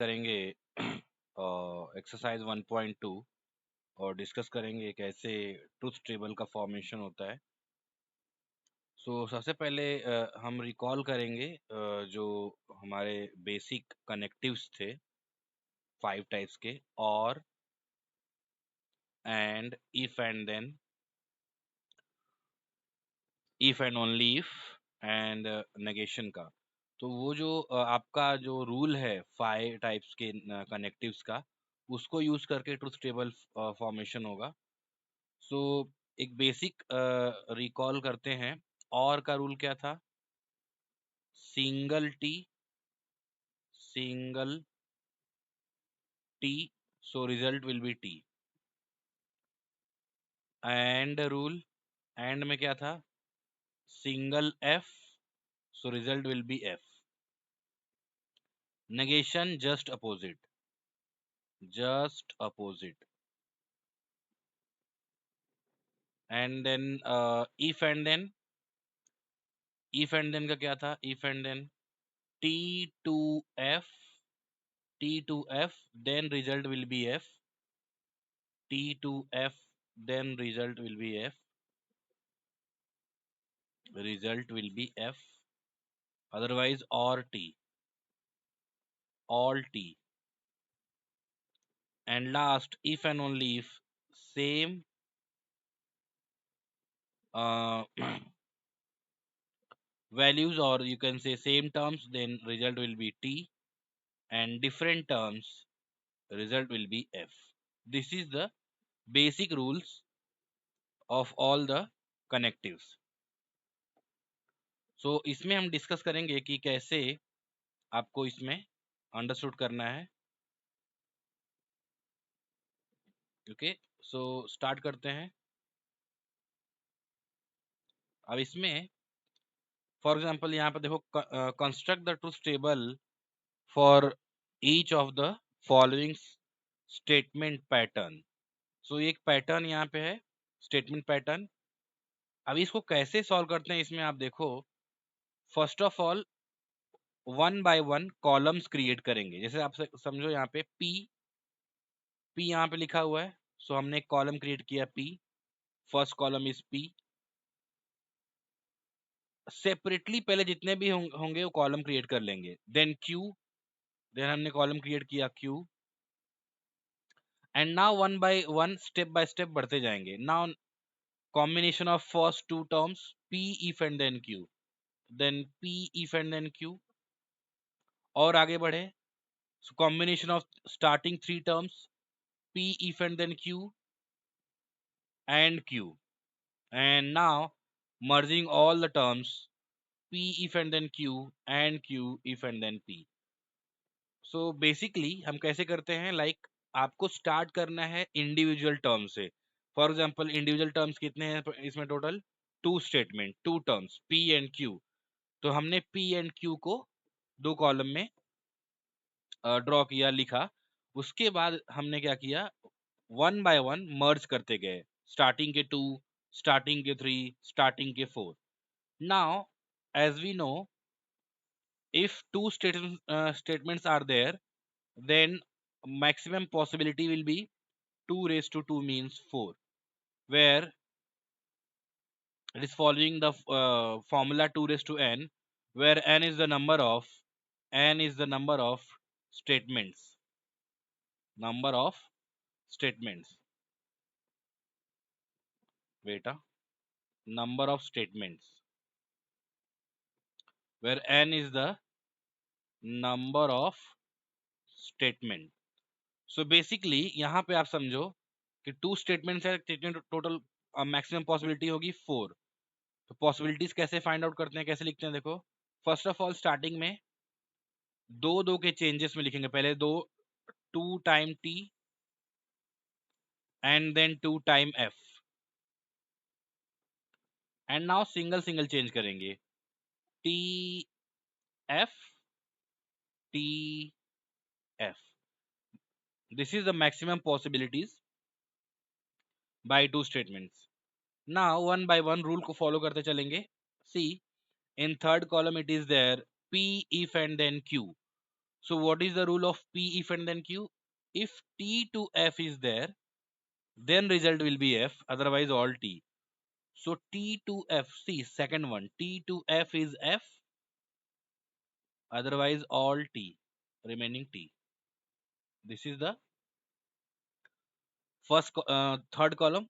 करेंगे एक्सरसाइज 1.2 और डिस्कस करेंगे कैसे ट्रुथ टेबल का फॉर्मेशन होता है। सबसे पहले हम रिकॉल करेंगे जो हमारे बेसिक कनेक्टिव्स थे 5 टाइप्स के, और and, if and then, if and only if, and negation का। तो वो जो आपका जो रूल है 5 टाइप्स के कनेक्टिव्स का, उसको यूज करके ट्रुथ टेबल फॉर्मेशन होगा। सो एक बेसिक रिकॉल करते हैं। और का रूल क्या था? Single T, so result will be T. And rule, and में क्या था? Single F, so result will be F. Negation just opposite. And then if and then का क्या था? If and then T to F, then result will be f. T to f, then result will be f. Otherwise or t, all t. And last, if and only if same uh, values, or you can say same terms, then result will be t, and different terms, result will be f. This is the basic rules of all the connectives. इसमें हम discuss करेंगे कि कैसे आपको इसमें understood करना है। Okay, start करते हैं। अब इसमें फॉर एग्जांपल यहाँ पे देखो, construct the truth table for each of the following statement pattern. एक पैटर्न यहाँ पे है, स्टेटमेंट पैटर्न। अब इसको कैसे सॉल्व करते हैं, इसमें आप देखो, first of all one by one columns create करेंगे। जैसे आप समझो यहाँ पे पी यहाँ पे लिखा हुआ है, हमने एक कॉलम क्रिएट किया P. First column is P. Separately पहले जितने भी होंगे वो कॉलम क्रिएट कर लेंगे। देन क्यू, देन हमने कॉलम क्रिएट किया Q. And now one by one, step by step बढ़ते जाएंगे। Now combination of first two terms P if and then Q, then P if and then Q, और आगे बढ़े। Combination of starting three terms P if and then Q and q, and now merging all the terms p if and then q and q if and then p. Basically हम कैसे करते हैं, आपको start करना है individual term से। For example individual terms कितने हैं इसमें? Total 2 statement, 2 terms p and q। तो हमने p एंड q को 2 कॉलम में ड्रॉ किया, लिखा। उसके बाद हमने क्या किया, वन बाय वन मर्ज करते गए। स्टार्टिंग के 2, स्टार्टिंग के 3, स्टार्टिंग के 4। Now as we know, if two statements are there, then maximum possibility will be 2 raised to 2 means 4, where it is following the formula 2 raised to n, where n is the number of statements, number of statements, beta, number of statements, where n is the number of statement. Basically यहाँ पे आप समझो कि 2 statements है, total maximum possibility होगी 4। तो possibilities कैसे find out करते हैं, कैसे लिखते हैं? देखो, फर्स्ट ऑफ ऑल स्टार्टिंग में 2 के चेंजेस में लिखेंगे। पहले 2 time T and then 2 time F, and now single change करेंगे, T F, T F. This is the maximum possibilities by 2 statements. Now one by one rule को follow करते चलेंगे। सी, in third column it is there p if and then q, So what is the rule of P if and then Q? If T to F is there, then result will be F, otherwise all T. So T to F, see second one, T to F is F, otherwise all T, remaining T. This is the third column.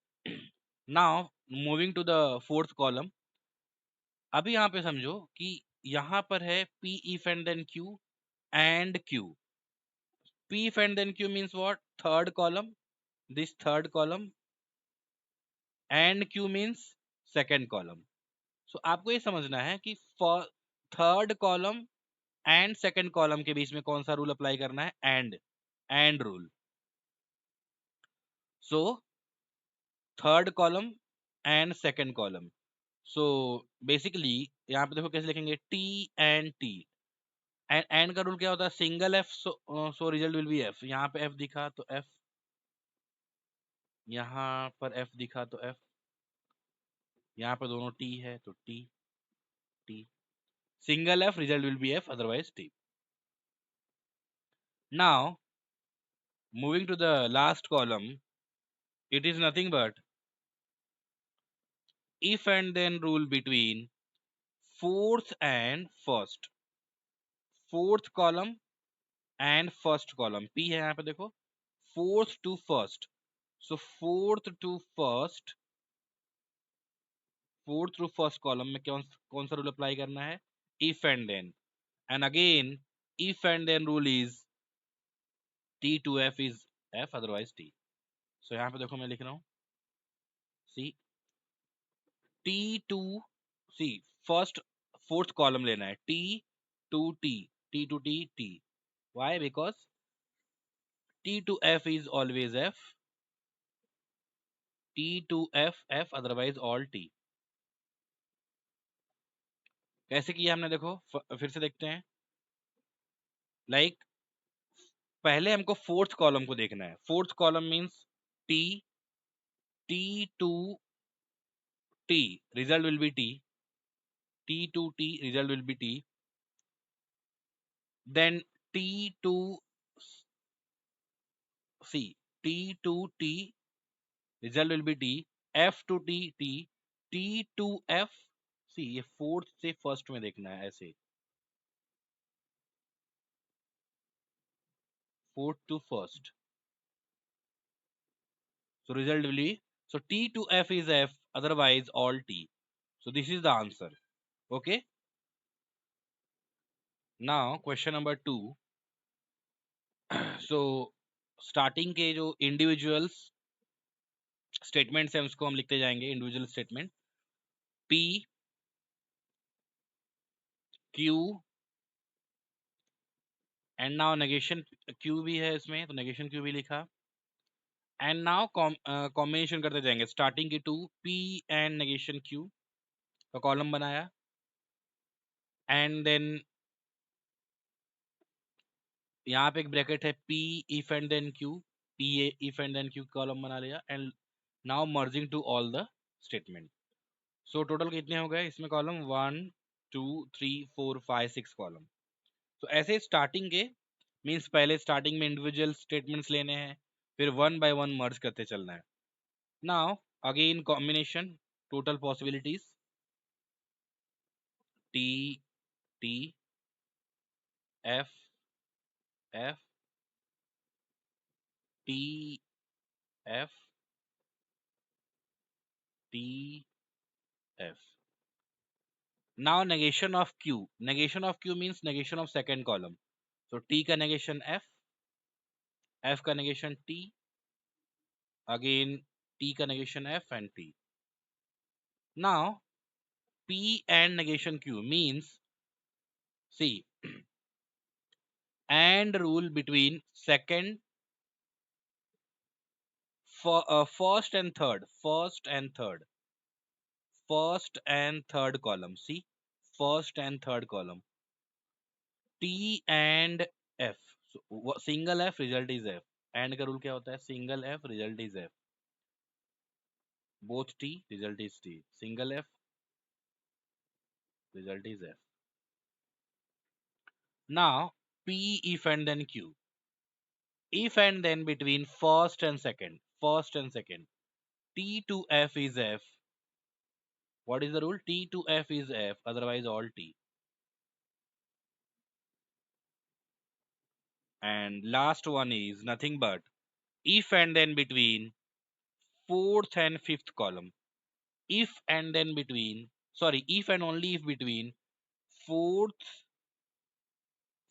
Now moving to the fourth column. अभी यहाँ पे समझो कि यहाँ पर है P if and then Q and Q. P if and then Q means what? Third column. This third column and Q means second column. So आपको ये समझना है कि third column and second column के बीच में कौन सा रूल अप्लाई करना है? And rule. So third column and second column. So basically यहाँ पे देखो कैसे लिखेंगे, टी एंड टी. एंड का रूल क्या होता है? Single F, so result will be F. यहाँ पे एफ दिखा तो एफ, यहाँ पर एफ दिखा तो एफ, यहाँ पे दोनों टी है तो T. T single F, result will be F, otherwise T. Now moving to the last column, it is nothing but if and then rule between fourth and first. Fourth column and first column, P है यहाँ पे देखो, fourth to first. So fourth to first column में कौन कौन सा rule apply करना है? If and then. And again if and then rule is T to F is F, otherwise T. सो यहाँ पे देखो मैं लिख रहा हूँ, see T to, see first fourth column लेना है, T to T, T to T T. Y? Because T to F is always F, T to F F, otherwise all T. कैसे किया हमने देखो, फिर से देखते हैं. लाइक पहले हमको फोर्थ कॉलम को देखना है. Fourth column means T, T to T, result will be T, T to T, result will be T. Then T to C, T to T, result will be T. F to T T, T to F. See ये fourth से first में देखना है, ऐसे fourth to first. So result will be, so T to F is F, otherwise all T. So this is the answer. Okay. Now question number 2. So starting के जो individuals statements हैं उसको हम लिखते जाएंगे. Individual statement P, Q and now negation Q भी है इसमें, तो negation Q भी लिखा. And now combination करते जाएंगे. Starting की 2, P and negation Q का कॉलम बनाया. And then यहाँ पे एक ब्रैकेट है, P if and then Q, P if and then Q column बना लिया. And now merging to all the statement. So total कितने हो गए इसमें कॉलम? 1 2 3 4 5 6 कॉलम. तो ऐसे स्टार्टिंग के मीन्स पहले स्टार्टिंग में इंडिविजुअल स्टेटमेंट्स लेने हैं, फिर वन बाय वन मर्ज करते चलना है. Now again combination, total possibilities T T F F T F T F. Now negation of Q. Negation of Q means negation of second column. So T का negation F, F का negation T, again T का negation F and T. Now P and negation Q means, see, and rule between second, first and third, first and third column. See, first and third column. T and F. So single F, result is F. And का rule क्या होता है? Single F, result is F. Both T, result is T. Single F, result is F. Now P if and then Q. If and then between first and second. First and second. T to F is F. What is the rule? T to F is F, otherwise all T. And last one is nothing but if and then between fourth and fifth column. If and then between, sorry, if and only if between fourth,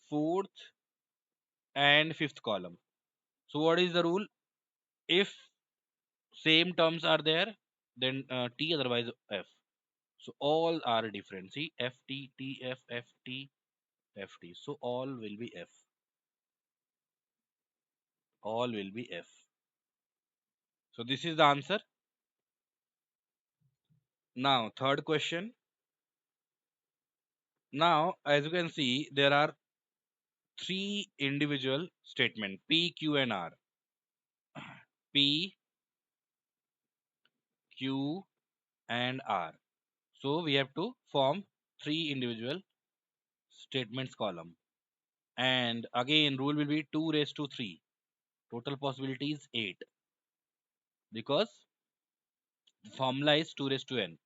fourth and fifth column. So what is the rule? If same terms are there, then T, otherwise F. So all are different. See, F T T F F T F T. So all will be F. All will be F. So this is the answer. Now third question. Now as you can see, there are three individual statement P, Q, and R. P, Q, and R. So we have to form three individual statements column. And again, rule will be 2 raised to 3. Total possibility is 8 because the formula is 2 raised to n.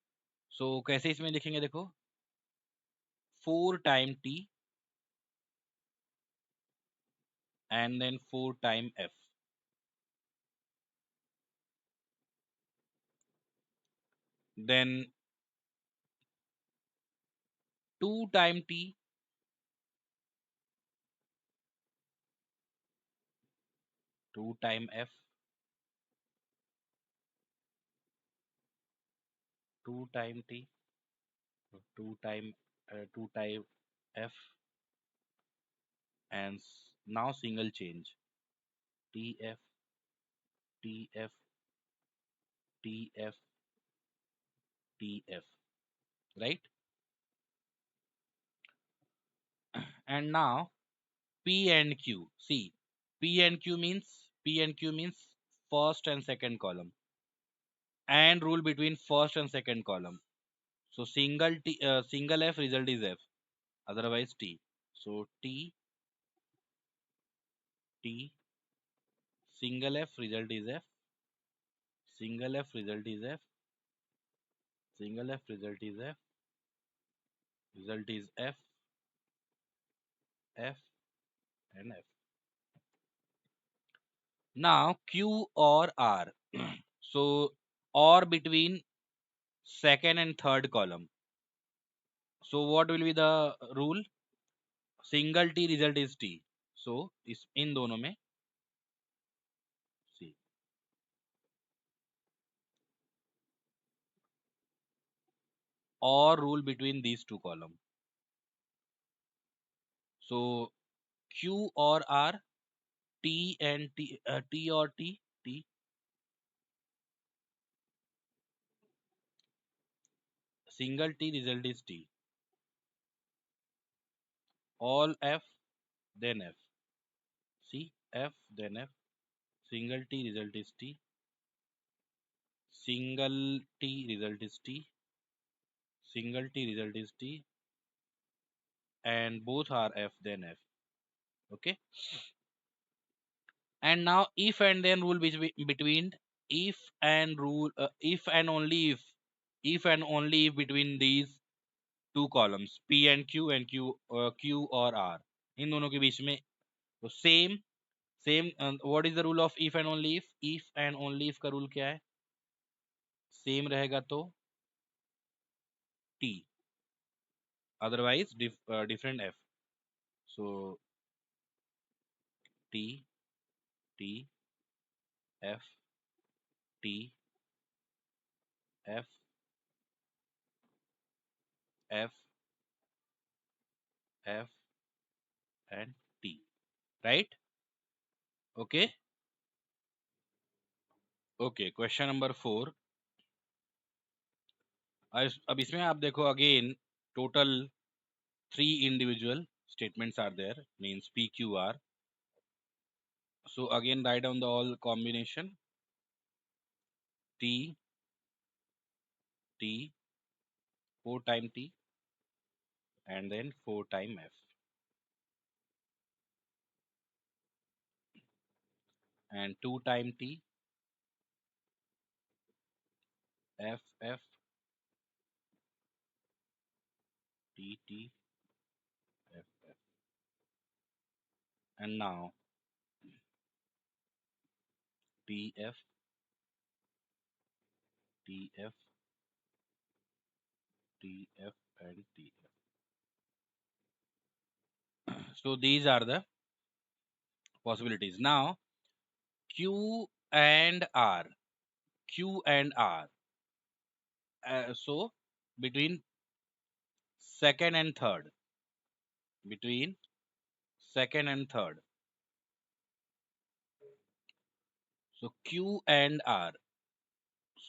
So कैसे इसमें लिखेंगे देखो 4 time t and then 4 time f. Then 2 time t, 2 time f, 2 time t, 2 time 2 time f, and now single change tf, tf, tf, tf, right? And now p and q. See, p and q means first and second column, and rule between first and second column. So single f result is f, otherwise t. So t, t, single f result is f, single f result is f, single f result is f, result is f, f, and f. Now q or r. So or between second and third column. So what will be the rule? Single t result is t. So इस इन दोनों में see or rule between these two column. So q or r, t and t, t or t, t, single t result is t. All f, then f. See, f, then f. Single t result is t. Single t result is t. Single t result is t. And both are f, then f. Okay. And now if and then rule between if and rule if and only if and only if between these two columns p and q q or r, इन दोनों के बीच में तो same what is the rule of if and only if and only if का rule क्या है? Same रहेगा तो t, otherwise different f. So t, t, f, t, f, f, f, and t, right? Okay. Okay, question number 4. अब इसमें आप देखो again total 3 individual statements are there, means PQR. So again write down the all combination T, T, 4 time T, and then 4 time F. and 2 time t, f f t t f f, and now t f t f t f and t f. So these are the possibilities. Now q and r, q and r. So between second and third, between second and third. So q and r.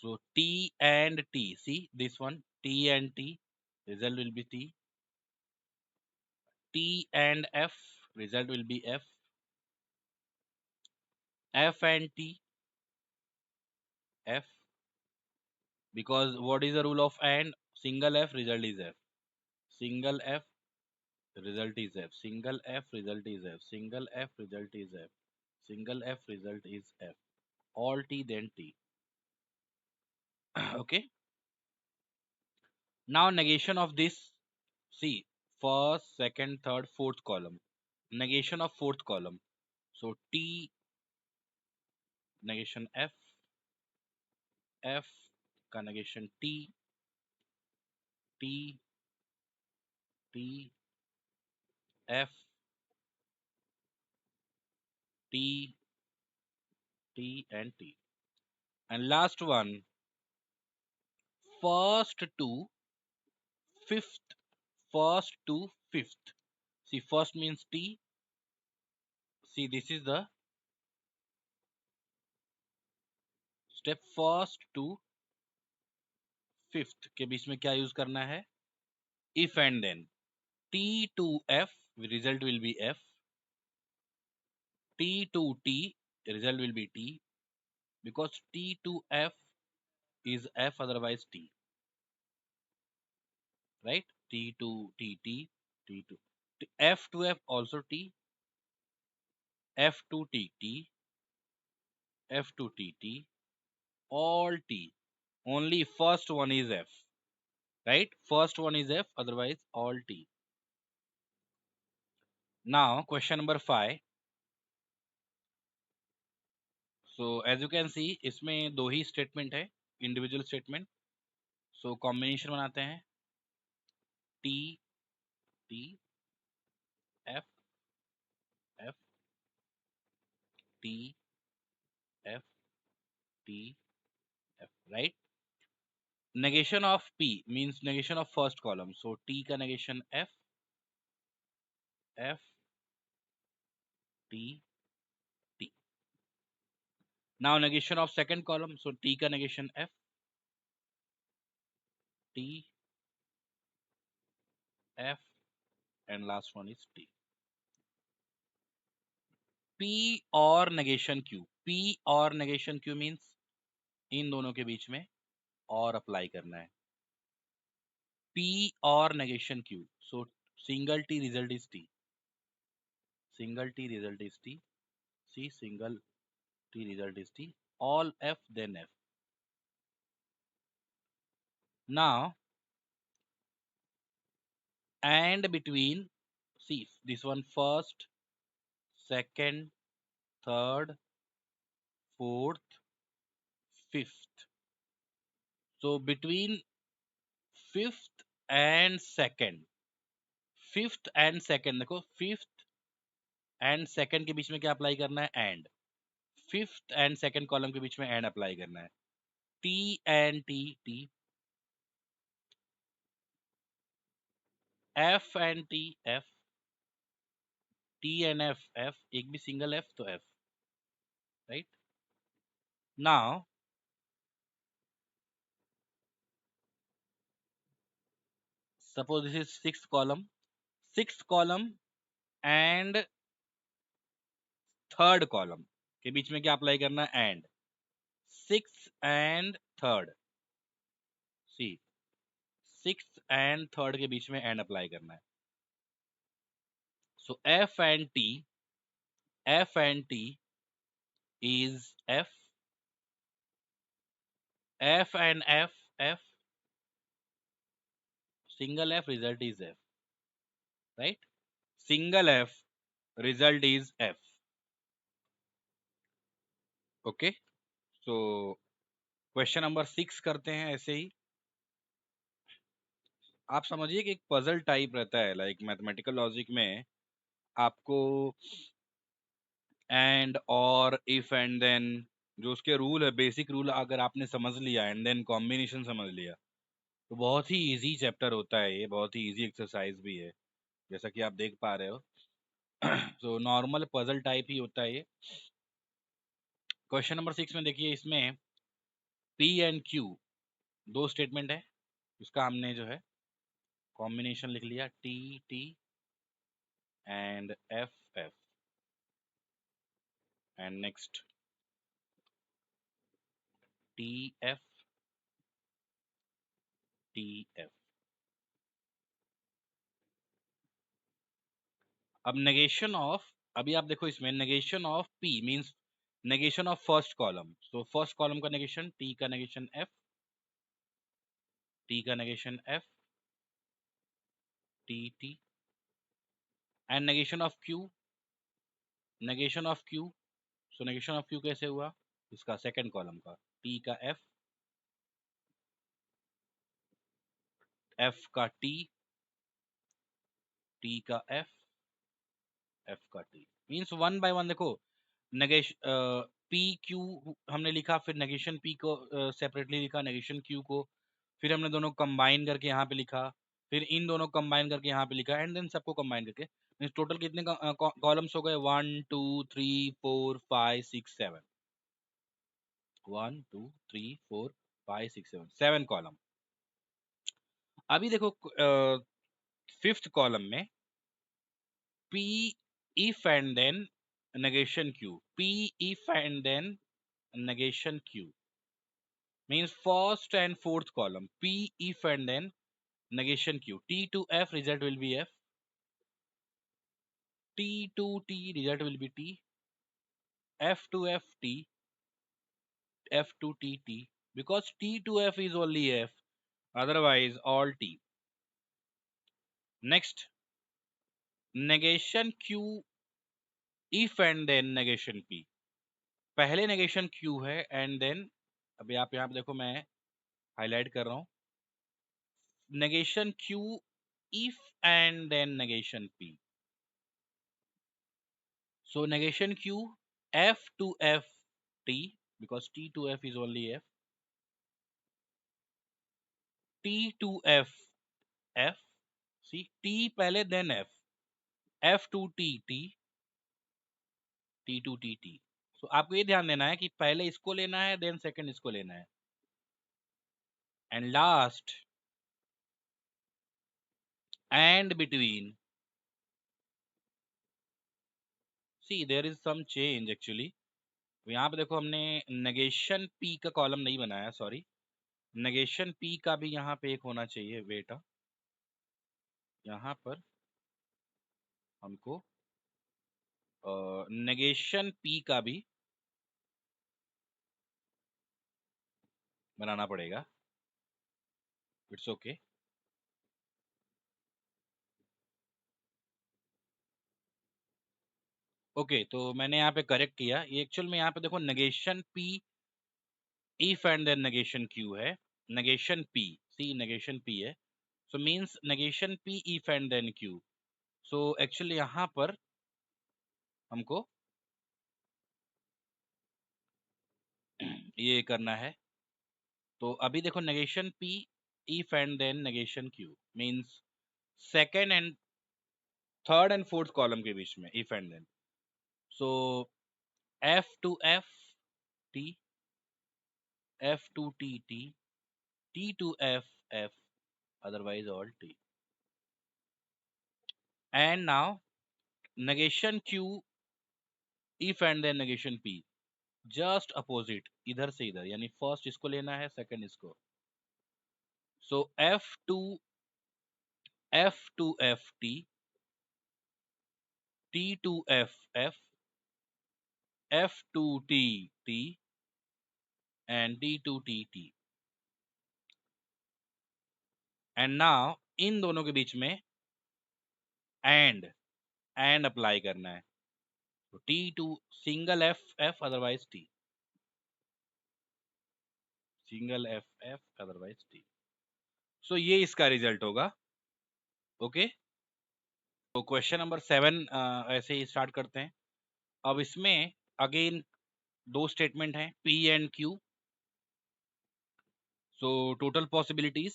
So T and T. See this one, T and T. Result will be T. T and F. Result will be F. F and T. F. Because what is the rule of AND? Single F, result is F. Single F, result is F. Single F, result is F. Single F, result is F. Single F, result is F. All T, then T. Okay. Now negation of this. See, first, second, third, fourth column. Negation of fourth column. So T negation F, F का negation T, T, T, F, T, T and T. And last one, first to fifth, first to fifth. See, first means T. See, this is the step first to fifth के बीच में क्या use करना है? If and then. T to F, result will be F. T to T, result will be T. Because T to F is F, otherwise T. Right? T to T, T, T to F to F also T, F to T, T, F to T, T, all T. Only first one is F. Right? First one is F, otherwise all T. Now, question number 5. So, as you can see, इसमें दो ही statement है, individual statement. So, combination बनाते हैं. T, T, F, F, T, F, T, F. Right? Negation of P means negation of first column. So, T का negation F, F, T, T. Now negation of second column. So T का negation F, T, F, and last one is T. P और negation Q. P और negation Q means इन दोनों के बीच में और apply करना है. P और negation Q. So single T result is T. Single T result is T. See, single T result is T. All F then F. Now and between, see this one first, second, third, fourth, fifth. So between fifth and second, fifth and second देखो, fifth and second के बीच में क्या apply करना है? And. Fifth and second column के बीच में एंड अप्लाई करना है. T and T, T. F and T, F. T and F, F. एक भी सिंगल एफ तो F. Right. Now suppose this is six column and third column के बीच में क्या अप्लाई करना है? And. Six and third. C, six and third के बीच में एंड अप्लाई करना है. So F and T is F. F and F, single F, result is F, right? Single F, result is F. Okay, so question number 6 करते हैं ऐसे ही। आप समझिए कि एक पजल टाइप रहता है, लाइक मैथमेटिकल लॉजिक में आपको एंड और इफ एंड देन जो उसके रूल है, बेसिक रूल अगर आपने समझ लिया, एंड देन कॉम्बिनेशन समझ लिया, तो बहुत ही इजी चैप्टर होता है ये, बहुत ही इजी एक्सरसाइज भी है, जैसा कि आप देख पा रहे हो। तो नॉर्मल पजल टाइप ही होता है ये। क्वेश्चन नंबर 6 में देखिए, इसमें पी एंड क्यू दो स्टेटमेंट है, इसका हमने जो है कॉम्बिनेशन लिख लिया, T T and F F, and next T F T F. अब नेगेशन ऑफ, अभी आप देखो इसमें negation of P means negation of first column, तो फर्स्ट कॉलम का नेगेशन टी का नेगेशन एफ, टी का negation F, T T, and negation of Q, negation of Q, so negation of Q कैसे हुआ, इसका सेकंड कॉलम का T का F, F का टी, टी का एफ, एफ का T, means one by one देखो। नेगेश पी क्यू हमने लिखा, फिर नेगेशन पी को सेपरेटली लिखा, नेगेशन क्यू को फिर हमने दोनों कंबाइन करके यहाँ पे लिखा, फिर इन दोनों कंबाइन करके यहाँ पे लिखा, एंड देन सबको कंबाइन करके मींस टोटल कितने कॉलम्स हो गए, 1 2 3 4 5 6 7, 1 2 3 4 5 6 7, 7 कॉलम। अभी देखो फिफ्थ कॉलम में P if and then negation Q. P if and then negation Q means first and fourth column. P if and then negation Q. T to F result will be F. T to T result will be T. F to F T. F to T T. Because T to F is only F. Otherwise all T. Next, negation Q if and then negation P. पहले negation Q है and then, अभी आप यहाँ पे देखो मैं highlight कर रहा हूँ, negation Q if and then negation P. So negation Q, F to F T, because T to F is only F, T to F F, see T पहले then F, F to T T, T to T T. So आपको ये ध्यान देना है कि पहले इसको लेना है, then second इसको लेना है, and last and between. See there is some change actually. यहाँ पे देखो हमने negation P का कॉलम नहीं बनाया, सॉरी, नेगेशन P का भी यहाँ पे एक होना चाहिए, वेट, यहाँ पर हमको नेगेशन P का भी बनाना पड़ेगा, इट्स ओके। ओके, तो मैंने यहाँ पे करेक्ट किया, ये एक्चुअल में यहाँ पे देखो negation P if and then negation Q है, negation P, see negation P है, so means negation P if and then Q। So actually यहाँ पर हमको ये करना है, तो अभी देखो negation P if and then negation Q means second and third and fourth column के बीच में if and then, so F to F T, F to T T, T to F F, otherwise all T. And now negation Q if and then negation P, just opposite, इधर से इधर, यानी first इसको लेना है, second इसको, so F to F T, T to F F, F to T T and T to T T, and now in दोनों के बीच में एंड अप्लाई करना है। तो T to single F F otherwise T, single F F otherwise T। So ये इसका result होगा। ओके, तो क्वेश्चन नंबर 7 ऐसे ही स्टार्ट करते हैं। अब इसमें अगेन दो स्टेटमेंट हैं P and Q। So total possibilities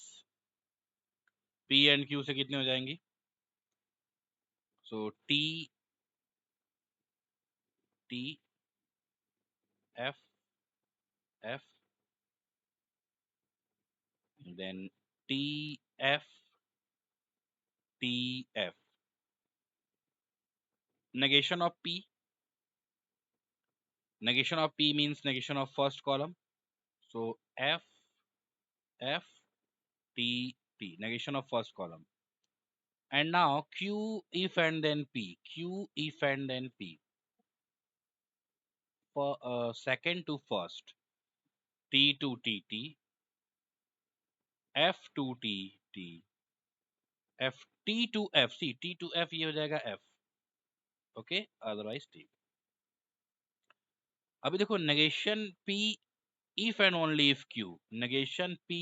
P and Q से कितनी हो जाएंगी? सो T T F F then T F T F, negation of P, negation of P means negation of first column, so F F T T, negation of first column. And now Q if and then P, Q if and then P, for second to first, T to T T, F to T T, F T to F, see T to F ये हो जाएगा F, okay, otherwise T। अभी देखो negation P if and only if Q, negation P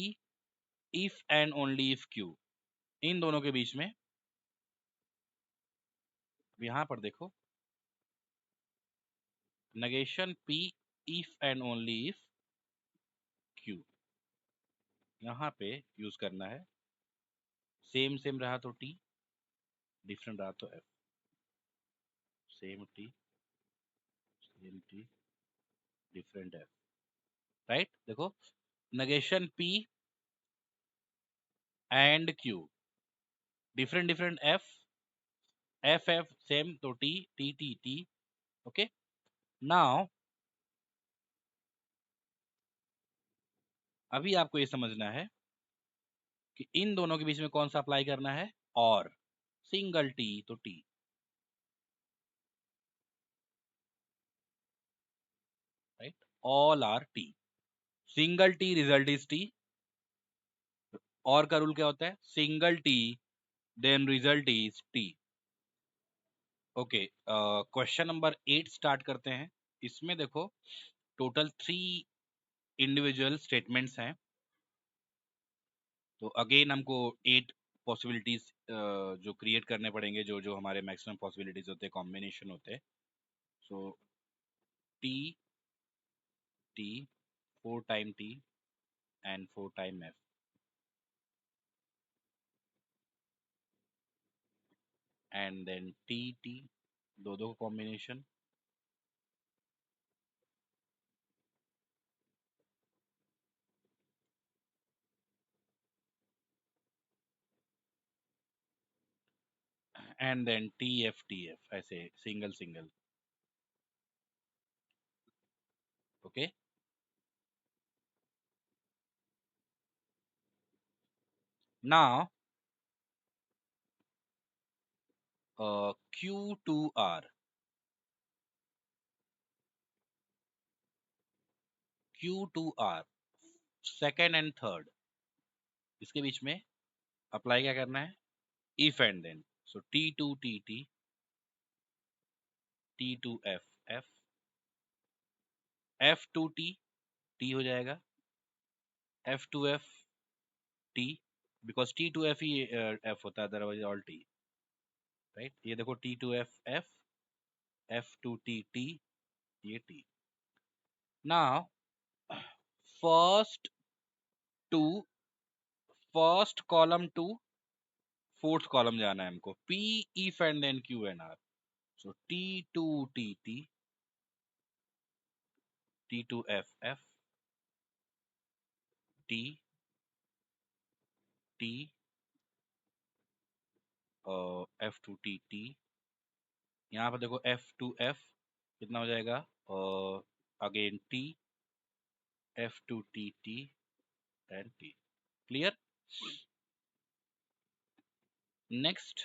if and only if Q, इन दोनों के बीच में यहां पर देखो negation P if and only if Q, यहां पे यूज करना है। सेम सेम रहा तो T, डिफरेंट रहा तो F, same T different F, right. देखो negation P and Q, different different F F F same तो T T T T, okay. Now अभी आपको ये समझना है कि इन दोनों के बीच में कौन सा अप्लाई करना है, और सिंगल T तो T, right, all are T, single T result is T, और का रूल क्या होता है, single T then result is T। Okay, question number 8 start करते हैं। इसमें देखो टोटल 3 इंडिविजुअल स्टेटमेंट्स हैं। तो अगेन हमको 8 पॉसिबिलिटीज जो क्रिएट करने पड़ेंगे, जो जो हमारे मैक्सिमम पॉसिबिलिटीज होते हैं, कॉम्बिनेशन होते हैं। So T T 4 time T and 4 time F, and then T T, दो दो combination, and then T F T F, ऐसे single single. Okay, now Q to R, Q to R, second and third, इसके बीच में apply क्या करना है, if and then. So T to T T, T to F F, F to T T हो जाएगा, F to F T, because T to F he F होता है, अदरवाइज ऑल T, राइट। ये देखो T to F F, F to T T, ये T। Now first to first column to fourth column जाना है हमको, P if and then Q and R। So T to T T, T to F F, T T, F to T T, यहाँ पर देखो F to F कितना हो जाएगा, again T, F to T T and T, clear. Next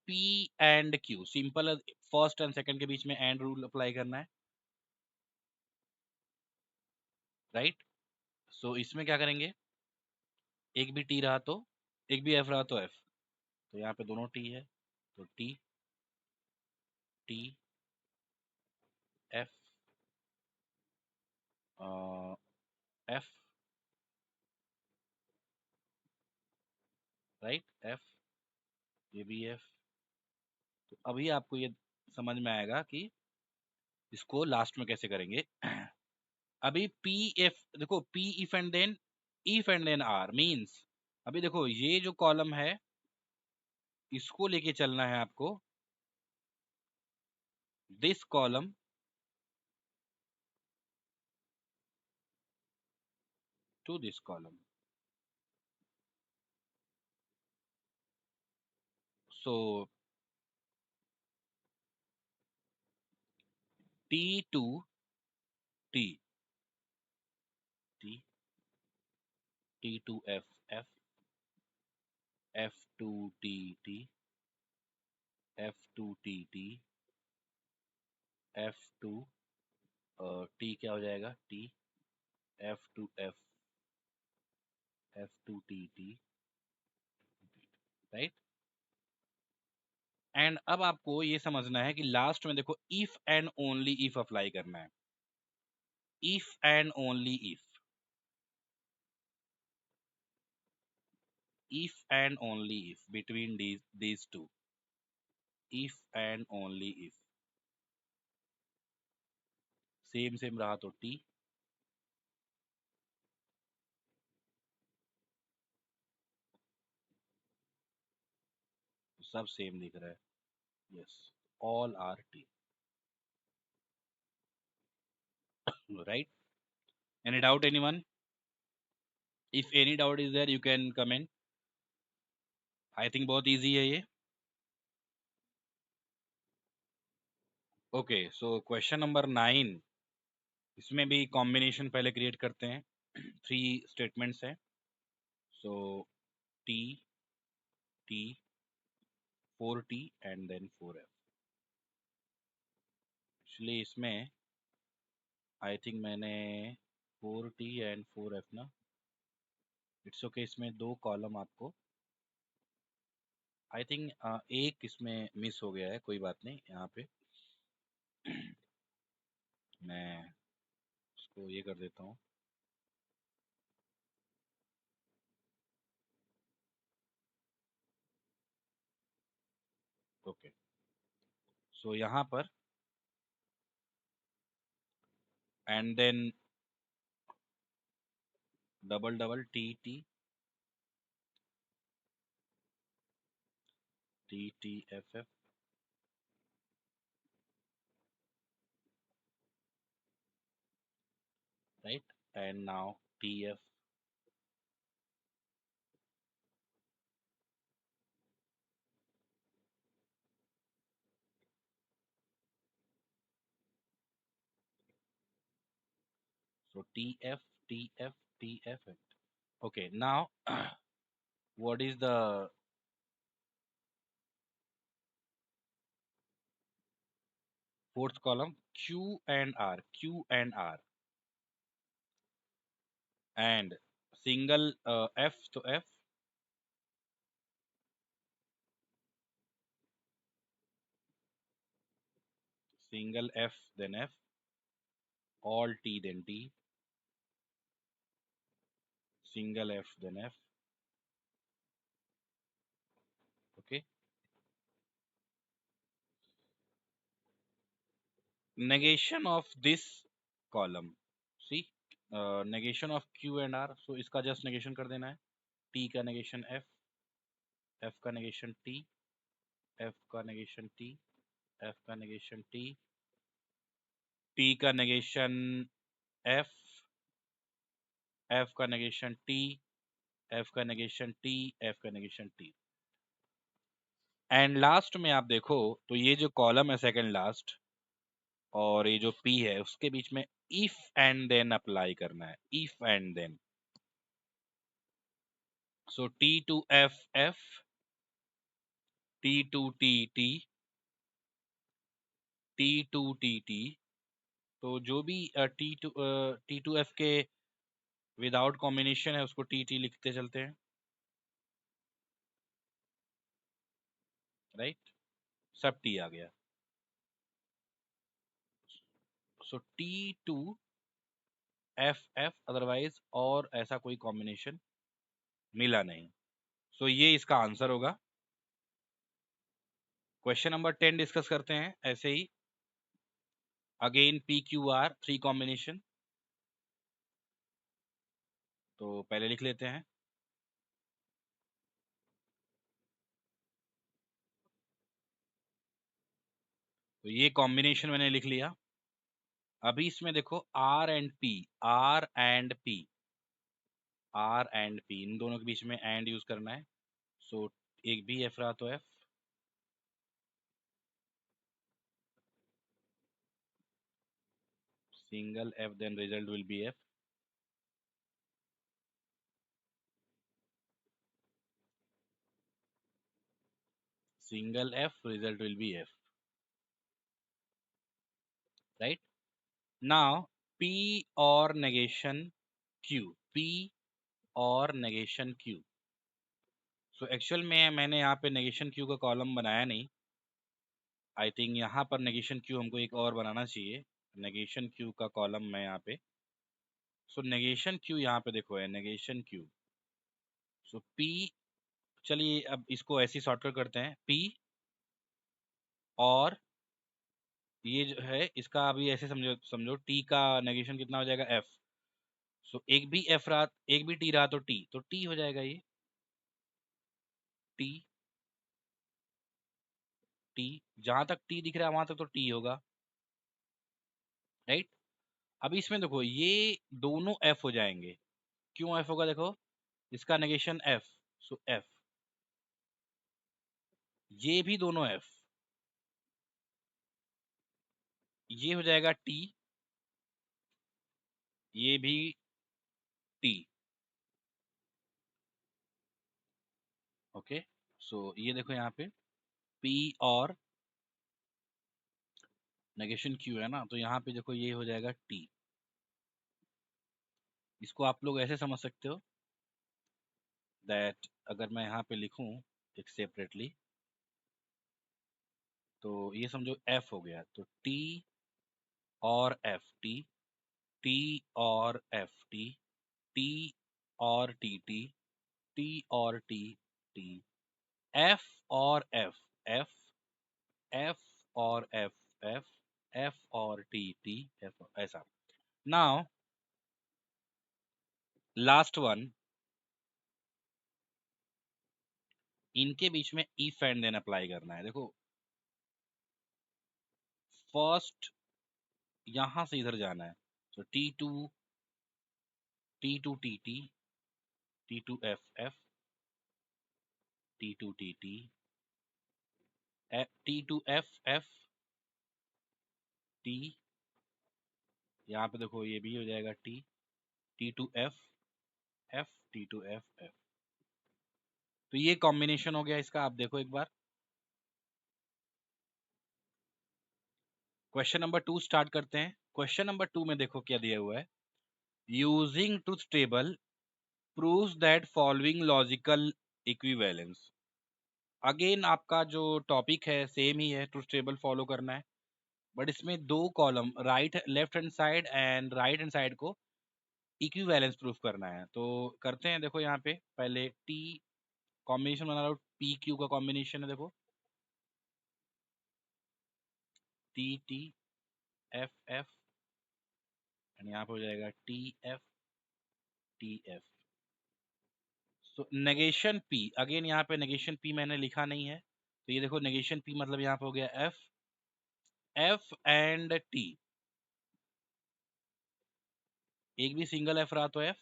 P and Q, simple first and second के बीच में and rule apply करना है, राइट। सो इसमें क्या करेंगे, एक भी T रहा तो, एक भी F रहा तो F, तो यहाँ पे दोनों T है, तो T T F F, right, F, ये भी F। तो अभी आपको ये समझ में आएगा कि इसको लास्ट में कैसे करेंगे। अभी P F देखो, P if and then R means, अभी देखो ये जो कॉलम है इसको लेके चलना है आपको, this column to this column. So T to T, T T to F, F F to T, T F to T, T F to T क्या हो जाएगा, T F to F, F to T, T, right. And अब आपको ये समझना है कि last में देखो if and only if apply करना है, if and only if and only if between these two, if and only if, same same रहा तो T, सब सेम दिख रहा है, yes, all are T, right. Any doubt anyone? If any doubt is there you can comment. I think बहुत easy है ये। Okay, so question number 9, इसमें भी कॉम्बिनेशन पहले क्रिएट करते हैं। 3 स्टेटमेंट्स हैं, so T T 4T and then 4F। Actually इसमें आई थिंक मैंने 4T एंड 4F ना, इट्स ओके, इसमें 2 कॉलम आपको, आई थिंक एक इसमें मिस हो गया है, कोई बात नहीं, यहाँ पे मैं उसको ये कर देता हूँ। ओके, सो यहाँ पर and then double double T T T T F F, right, and now T F, so T F T F T F, okay, now what is the fourth column, Q and R, Q and R, and single F to F, single F then F, all T then T, single F then F, okay. Negation of this column, see, negation of Q and R, so इसका just negation कर देना है, T का negation F, F का negation T, F का negation T, F का negation T, T का negation F, F का negation T, F का negation T, F का negation T, एंड लास्ट में आप देखो तो ये जो कॉलम है सेकंड लास्ट और ये जो P है उसके बीच में इफ एंड देन अप्लाई करना है, if and then, so T to F F, T2TT, T2TT, तो जो भी T2F के विदाउट कॉम्बिनेशन है उसको TT लिखते चलते हैं, राइट। सब T आ गया। सो T2FF, अदरवाइज और ऐसा कोई कॉम्बिनेशन मिला नहीं। सो ये इसका आंसर होगा। क्वेश्चन नंबर 10 डिस्कस करते हैं ऐसे ही। अगेन PQR 3 कॉम्बिनेशन, तो पहले लिख लेते हैं। तो ये कॉम्बिनेशन मैंने लिख लिया। अभी इसमें देखो R and P, R and P, R and P, इन दोनों के बीच में एंड यूज करना है। सो एक भी F रहा तो F, single F, then result will be F, single F, result will be F, right? Now P और negation Q, P और negation Q। सो एक्चुअल में मैंने यहाँ पे negation Q का कॉलम बनाया नहीं। आई थिंक यहाँ पर negation Q हमको एक और बनाना चाहिए। negation Q का कॉलम मैं यहाँ पे, सो negation Q यहाँ पे देखो है negation Q। सो P, चलिए अब इसको ऐसे शॉर्टकट करते हैं, P और ये जो है इसका अभी ऐसे समझो, समझो T का नेगेशन कितना हो जाएगा F। सो एक भी F रहा, एक भी T रहा तो T हो जाएगा ये, T, T, जहां तक T दिख रहा है वहां तक तो T होगा, राइट। अभी इसमें देखो ये दोनों F हो जाएंगे। क्यों F होगा, देखो इसका नेगेशन F, सो F, ये भी दोनों F, ये हो जाएगा T, ये भी T, ओके। सो ये देखो यहाँ पे P और नेगेशन Q है ना, तो यहाँ पे देखो ये हो जाएगा T। इसको आप लोग ऐसे समझ सकते हो दैट अगर मैं यहाँ पे लिखूं एक सेपरेटली, तो ये समझो F हो गया, तो T और F, T, T और F, T, T और T, T, T और T, T, F और F, F, F और F, F, F और T, T, F, ऐसा। नाउ लास्ट वन, इनके बीच में इफ एंड देन अप्लाई करना है। देखो फर्स्ट यहां से इधर जाना है, तो T2 TT, T2 FF, T2 TT, T2 FF, T, यहाँ पे देखो ये भी हो जाएगा T, T2 F, F, T2 F, F। तो ये कॉम्बिनेशन हो गया इसका। आप देखो एक बार क्वेश्चन नंबर 2 स्टार्ट करते हैं। क्वेश्चन नंबर 2 में देखो क्या दिया हुआ है, using truth table proves that following logical equivalence. Again आपका जो टॉपिक है सेम ही है, ट्रुथ टेबल फॉलो करना है, बट इसमें दो column right left hand side and right hand side को इक्विवेलेंस प्रूफ करना है। तो करते हैं, देखो यहाँ पे पहले टी कॉम्बिनेशन बना लो, पी क्यू का कॉम्बिनेशन है, देखो T T F F, and यहाँ पे हो जाएगा टी एफ टी एफ। सो नेगेशन पी, अगेन यहाँ पे नेगेशन पी मैंने लिखा नहीं है, तो ये देखो नेगेशन पी मतलब यहाँ पे हो गया एफ, एफ एंड टी, एक भी सिंगल एफ रहा तो एफ,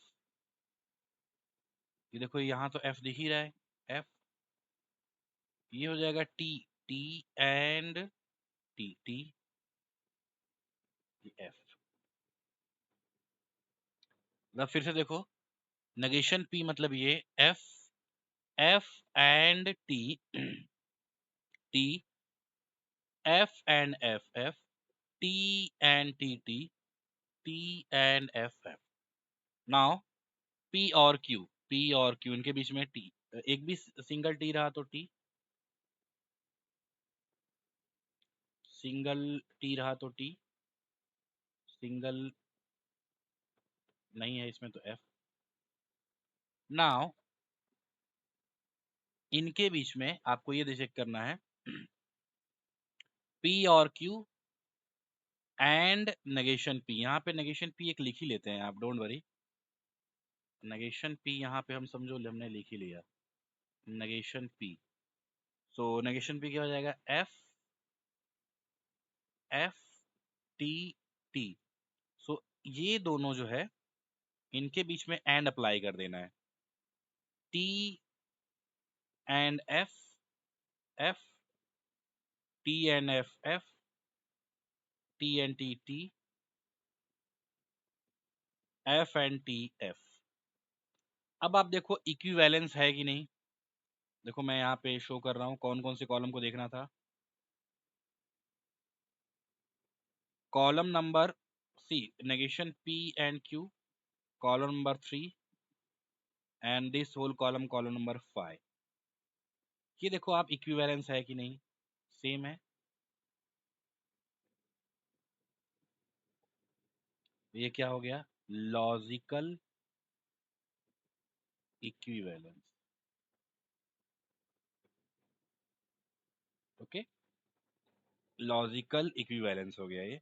ये देखो यहाँ तो एफ दिख ही रहा है, एफ, ये हो जाएगा T, T and T, T, F. मतलब फिर से देखो, नेगेशन पी मतलब ये F, F and T, T, F and FF, T and TT, T and FF. Now P और Q इनके बीच में T, एक भी सिंगल T रहा तो T, सिंगल T रहा तो T, सिंगल नहीं है इसमें तो F. नाउ इनके बीच में आपको ये चेक करना है P और Q एंड नेगेशन P. यहाँ पे नेगेशन P एक लिख ही लेते हैं आप, डोंट वरी. नेगेशन P यहाँ पे हम समझो हमने लिख ही लिया, नेगेशन P. सो नेगेशन P क्या हो जाएगा, F F T T. So ये दोनों जो है इनके बीच में एंड अप्लाई कर देना है. T and F F, T and F F, T and T T, F and T F. अब आप देखो इक्विवेलेंस है कि नहीं. देखो मैं यहाँ पे शो कर रहा हूँ कौन कौन से कॉलम को देखना था. Column number C, negation P and Q, column number 3 and this whole column, column number 5. ये देखो आप इक्विवेलेंस है कि नहीं, सेम है. ये क्या हो गया, logical equivalence. Okay, logical equivalence हो गया ये,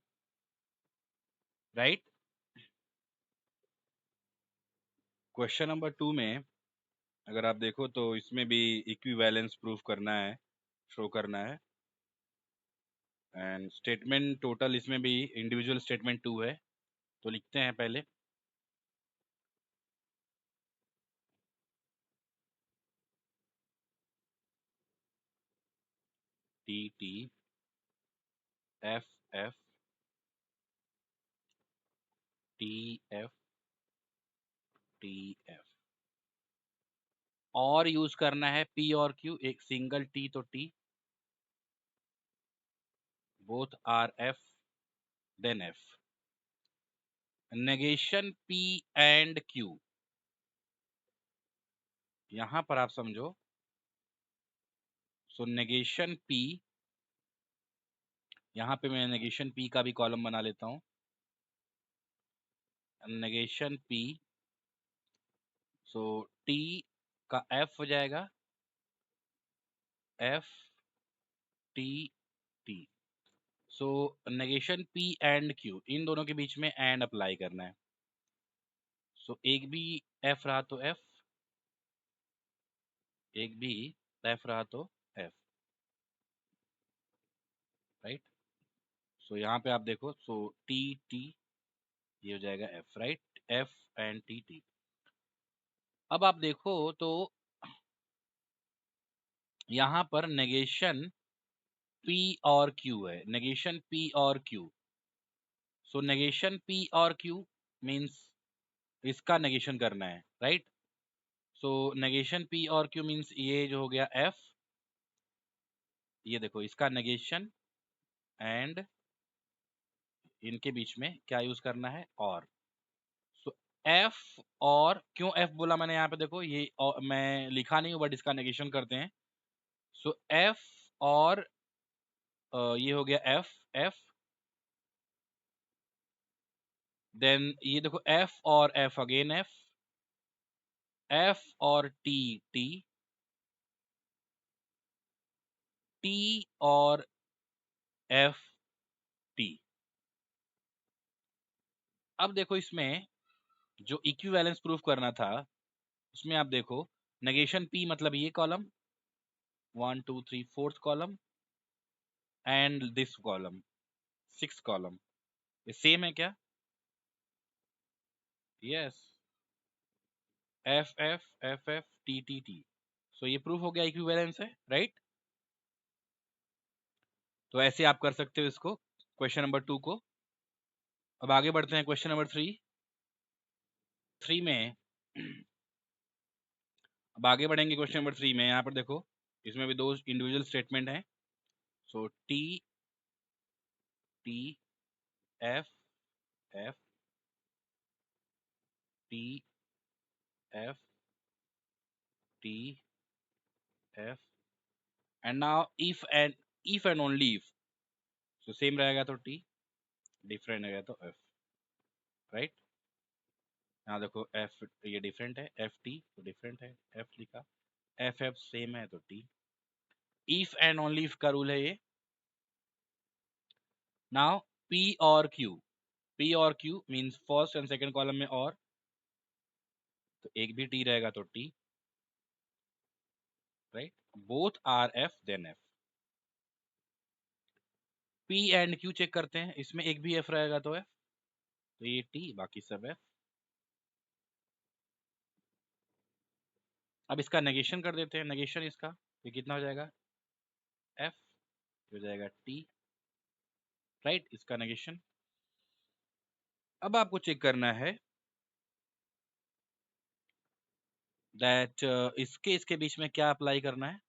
राइट. क्वेश्चन नंबर 2 में अगर आप देखो तो इसमें भी इक्विवेलेंस प्रूफ करना है, शो करना है. एंड स्टेटमेंट टोटल इसमें भी इंडिविजुअल स्टेटमेंट 2 है, तो लिखते हैं पहले. T T F F T F T F. और यूज करना है P और Q, एक सिंगल T तो T, both are F then F. नेगेशन P एंड Q, यहां पर आप समझो. सो नेगेशन P, यहां पे मैं नेगेशन P का भी कॉलम बना लेता हूं. नेगेशन P, सो T का F हो जाएगा F T T. So negation P and Q, इन दोनों के बीच में एंड अप्लाई करना है. सो एक भी F रहा तो F, एक भी F रहा तो F, राइट. सो यहाँ पे आप देखो, सो T T ये हो जाएगा F, right. F and T T. अब आप देखो तो यहाँ पर नेगेशन P और Q है, नेगेशन P और Q. सो नेगेशन P और Q मीन्स इसका नेगेशन करना है, राइट. सो नेगेशन P और Q मीन्स ये जो हो गया F, ये देखो इसका नेगेशन, एंड इनके बीच में क्या यूज करना है, और. सो F, और क्यों F बोला मैंने यहाँ पे, देखो ये मैं लिखा नहीं हूँ बट इसका नेगेशन करते हैं. सो F और ये हो गया F F, देन ये देखो F और F अगेन F, F और T T, T और F T. अब देखो इसमें जो इक्विवेलेंस प्रूफ करना था उसमें आप देखो नेगेशन P मतलब ये column 1 2 3 4th column and this column 6th column, ये सेम है क्या, yes. F F F F T T T. So ये प्रूफ हो गया इक्विवेलेंस है, राइट. तो ऐसे आप कर सकते हो इसको, क्वेश्चन नंबर 2 को. अब आगे बढ़ते हैं क्वेश्चन नंबर 3 में. अब आगे बढ़ेंगे क्वेश्चन नंबर 3 में. यहाँ पर देखो इसमें भी दो इंडिविजुअल स्टेटमेंट हैं. So T T F F T F T F and now if and only if, तो सेम रहेगा तो टी, डिफरेंट रहेगा तो एफ, राइट। यहाँ देखो एफ ये डिफरेंट है, एफ टी तो डिफरेंट है, एफ लिखा, एफ एफ सेम है तो T. If and only if का रूल है ये। नाउ पी और क्यू, पी और Q means first and second column में और, तो एक भी टी रहेगा तो T, right. Both are F then F. P and Q check करते हैं, इसमें एक भी एफ रहेगा तो एफ, तो ये टी बाकी सब एफ। अब इसका नेगेशन कर देते हैं, नेगेशन इसका, ये कितना हो जाएगा, एफ हो जाएगा टी, राइट, इसका नेगेशन। अब आपको चेक करना है दैट इसके बीच में क्या अप्लाई करना है,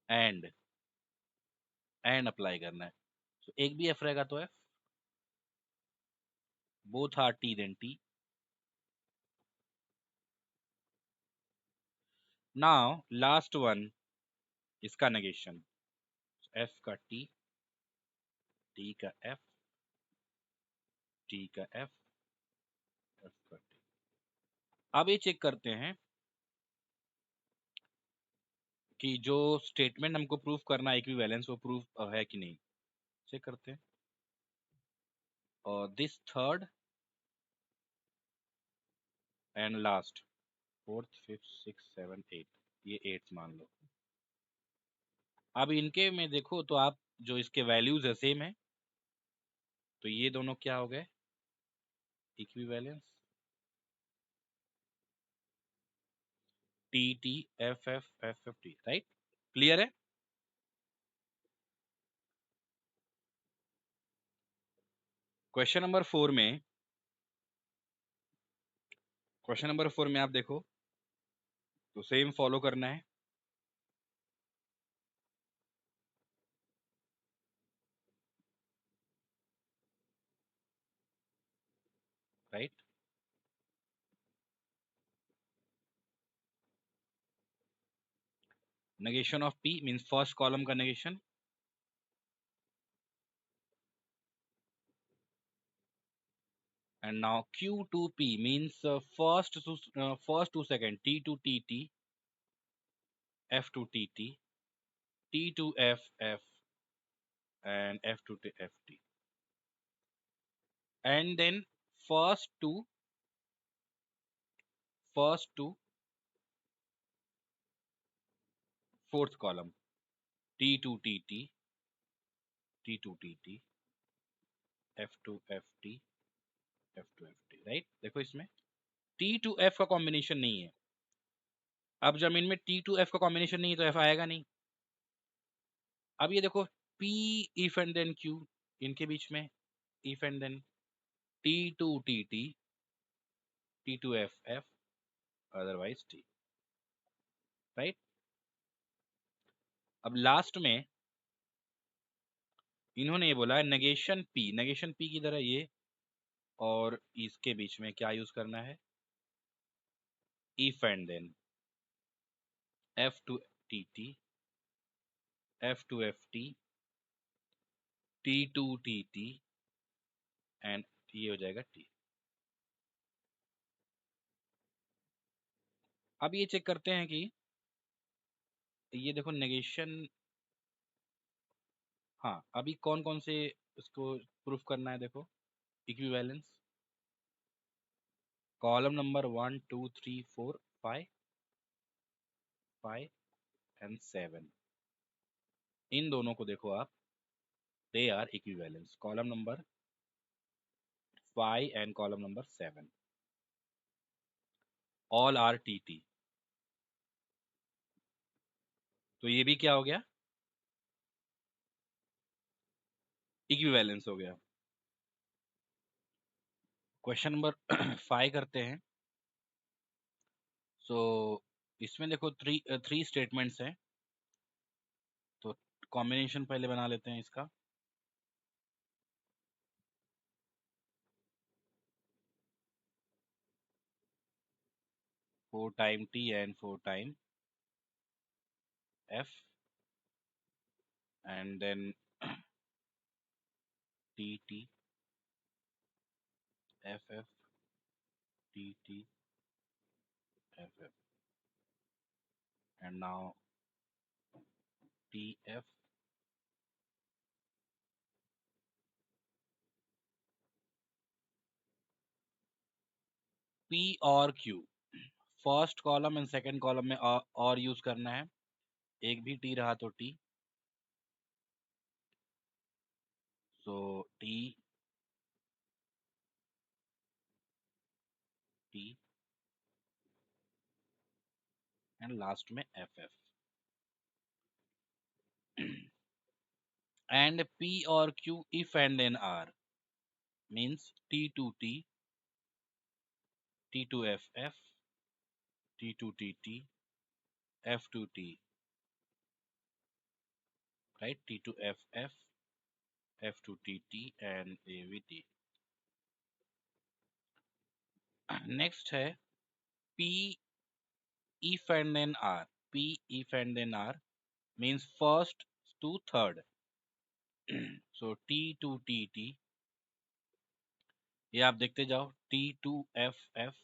एंड अप्लाई करना है। तो एक भी एफ रहेगा तो F, both are T then T. Now last one, इसका नेगेशन, एफ का टी, टी का एफ, टी का एफ, एफ का टी। अब ये चेक करते हैं कि जो स्टेटमेंट हमको प्रूफ करना है इक्विवेलेंस, वो प्रूफ है कि नहीं, चेक करते हैं। और this third and last, fourth fifth six seven eight, ये एट्थ मान लो। अब इनके में देखो तो आप जो इसके वैल्यूज है सेम है, तो ये दोनों क्या हो गए, equivalence. T T F F F F T, right, clear है। क्वेश्चन नंबर 4 में, क्वेश्चन नंबर 4 में आप देखो तो सेम फॉलो करना है, right. Negation of P means first column का negation, and now q to p means first to second, t to tt, f to tt, t to f f, and f to ft, and then first to fourth column, t to tt, t to tt, f to ft, f to ft, right. देखो इसमें t to f का combination नहीं है, अब जब इनमें t to f का combination नहीं है तो f आएगा नहीं। अब ये देखो p if and then q, इनके बीच में if and then t to tt, t to f f, otherwise t, right. अब लास्ट में इन्होंने ये बोला नेगेशन पी की तरह ये, और इसके बीच में क्या यूज करना है, if and then F to T T, F to F T, T to T T, and ये हो जाएगा टी। अब ये चेक करते हैं कि ये देखो नेगेशन, हाँ अभी कौन कौन से इसको प्रूफ करना है, देखो इक्विवेलेंस, कॉलम नंबर 1 2 3 4 5 5 एंड 7, इन दोनों को देखो आप, they are equivalence, column number 5 and column number 7, all are T T. तो ये भी क्या हो गया, इक्विवेलेंस हो गया। क्वेश्चन नंबर 5 करते हैं। सो इसमें देखो थ्री स्टेटमेंट्स हैं, तो कॉम्बिनेशन पहले बना लेते हैं इसका। Four time T and four time F and then T T F F T T F F and now T F P और Q. First column and second column में और यूज करना है, एक भी टी रहा तो T, so T T and last में एफ एफ। एंड पी और Q if and then are means T to T, T to F F, T to T T, F to T, right, T to FF, F to TT and AVT। Next है P if and then R। P if and then R means first to third। so T to TT, ये आप देखते जाओ, T to FF,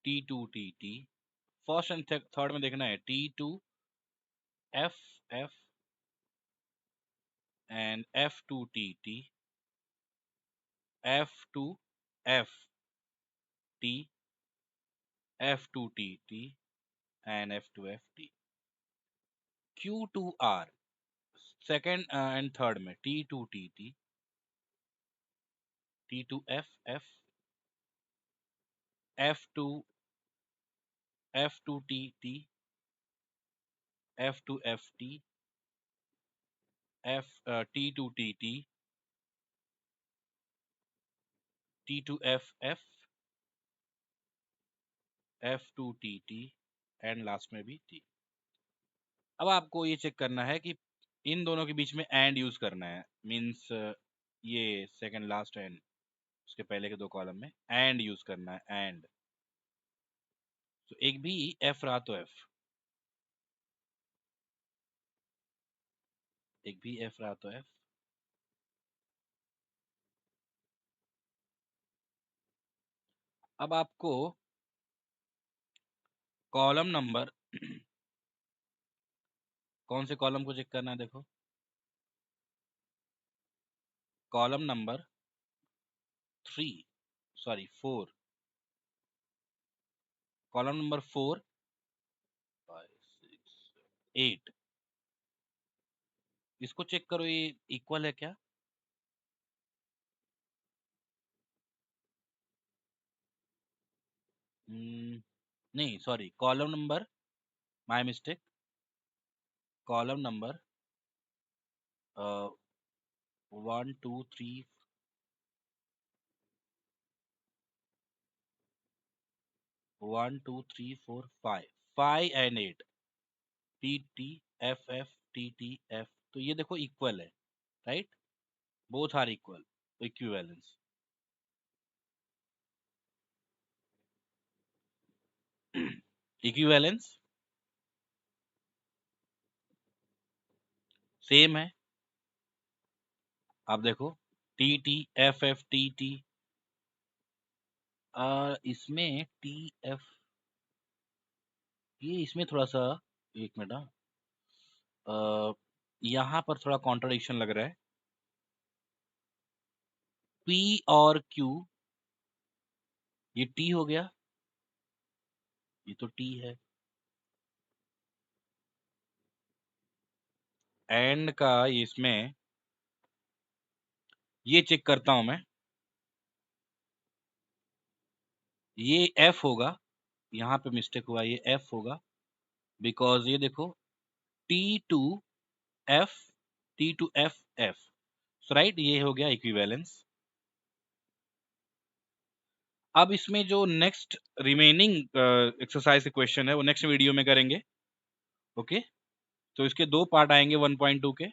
T to TT, first and third में देखना है T to FF and F to TT, F to FT, F to TT and F to FT। Q to R second and third में T to T T, T to F F, F to T T, F to F T, F T to T T, T to F F, F to T T and last में भी T. अब आपको ये check करना है कि इन दोनों के बीच में एंड यूज करना है, मीन्स ये सेकंड लास्ट एंड उसके पहले के दो कॉलम में एंड यूज करना है एंड। तो एक भी एफ रहा तो एफ, एक भी एफ रहा तो एफ। अब आपको कॉलम नंबर कौन से कॉलम को चेक करना है, देखो column number 3, sorry 4, column number 4, 5, 6, 8, इसको चेक करो ये इक्वल है क्या। नहीं sorry, column number, my mistake, column number 1 2 3, 1 2 3 4 5, 5 and 8, T T F F T T F, तो ये देखो इक्वल है, right, both are equal, equivalence. Equivalence same है, आप देखो T T F F T T, इसमें टी एफ, ये इसमें थोड़ा सा, एक मिनट, यहाँ पर थोड़ा कॉन्ट्रडिक्शन लग रहा है, पी और क्यू, ये टी हो गया, ये तो टी है, एंड का इसमें ये चेक करता हूं मैं, ये एफ होगा, यहाँ पे मिस्टेक हुआ, ये एफ होगा, बिकॉज ये देखो T to F, T to F F, right, ये हो गया इक्विवेलेंस। अब इसमें जो नेक्स्ट रिमेनिंग एक्सरसाइज क्वेश्चन है वो नेक्स्ट वीडियो में करेंगे। ओके, तो इसके 2 पार्ट आएंगे 1.2 के।